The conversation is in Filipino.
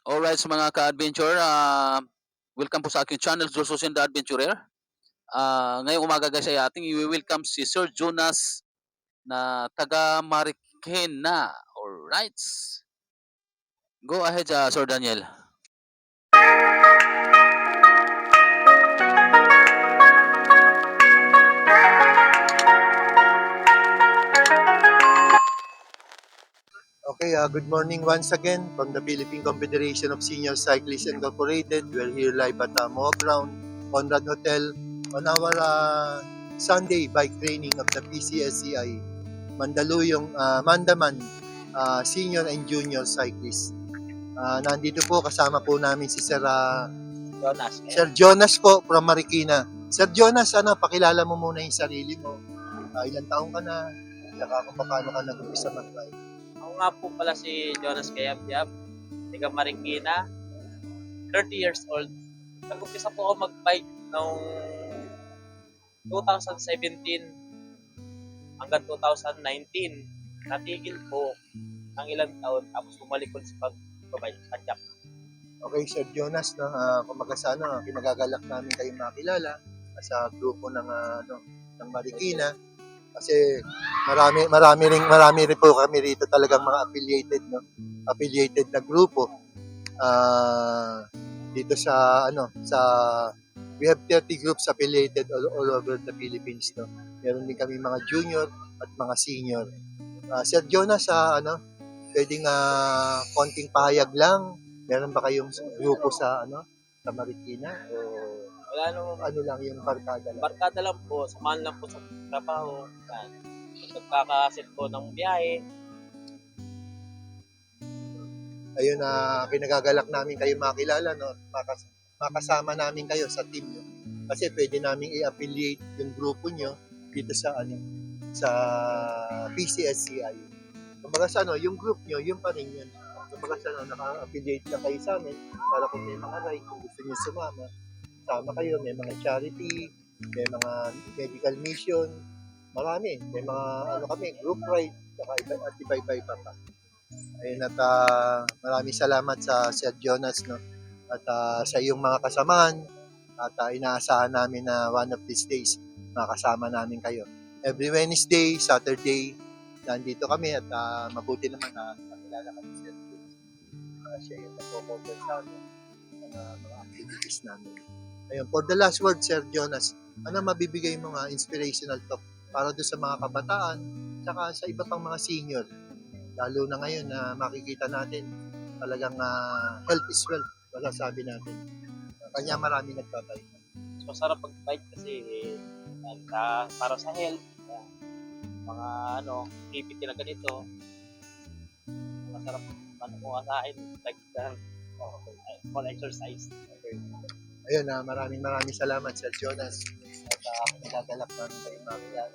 Alright, sa mga ka-adventure, welcome po sa aking channel, Josus and the Adventurer. Ngayong umaga guys ay ating i-welcome si Sir Jonas na taga Marikina. Alright. Go ahead, Sir Daniel. Okay, good morning once again from the Philippine Confederation of Senior Cyclists Incorporated. We're here live at Moa Ground, Conrad Hotel, on our Sunday bike training of the PCSCI Mandaluyong Mandaman Senior and Junior Cyclists. Nandito po kasama po namin si Jonas. Sir Jonas po from Marikina. Sir Jonas, pakilala mo muna yung sarili mo. Ilang taong ka na, saka kung paano ka nag-umpisa mag-bike. Ako nga po pala si Jonas Kayab-Yab, taga Marikina, 30 years old. Nag-umpisa po ako mag-bike noong 2017 hanggang 2019. Natigil po ng ilang taon tapos bumalik ko sa pag-bike at Okay, Sir Jonas, no, kumaga sa kinagagalak namin kayong makilala sa grupo ng ng Marikina kasi marami rin po kami rito talagang mga affiliated na grupo. Dito sa we have 30 groups affiliated all over the Philippines, no. Meron din kami mga junior at mga senior. Sir Jonas, pwedeng konting pahayag lang. Meron ba kayong grupo sa sa Marikina o wala naman, ano lang yung barkada lang? barkada lang po, samahan lang po sa trabaho. Yan. Nagkakasit po ng biyahe. Ayun na kinagagalak namin kayo makilala, no? Makasama namin kayo sa team nyo. Kasi pwede namin i-affiliate yung grupo nyo dito sa sa PCSCI. Kumbaga sa yung group nyo, yung pa rin yun. Kumbaga sa naka-affiliate lang kayo sa amin para kung may mga ride, kung gusto nyo sumama, sama kayo, may mga charity, may mga medical mission, marami. May mga kami, group ride, saka iba-iba pa. Ayun at maraming salamat sa Sir Jonas, no? At sa iyong mga kasamahan at inaasahan namin na one of these days makasama namin kayo. Every Wednesday, Saturday, nandito kami at mabuti naman na nakilala kami si Sir Jonas. Siya yung nagpo-cover sa amin ng mga activities namin. Ayun, for the last word, Sir Jonas, ano mabibigay mo nga inspirational talk para doon sa mga kabataan saka sa iba pang mga senior? Lalo na ngayon na makikita natin talagang health is wealth, masasabi natin. Kanya marami nagbabike. Mas masarap pag-bike kasi para sa health. Mga activity na ganito. Masarap kung asahin. Like small exercise. Okay. Ayun, maraming salamat Sir Jonas. At nagagalak namin kayo makilala.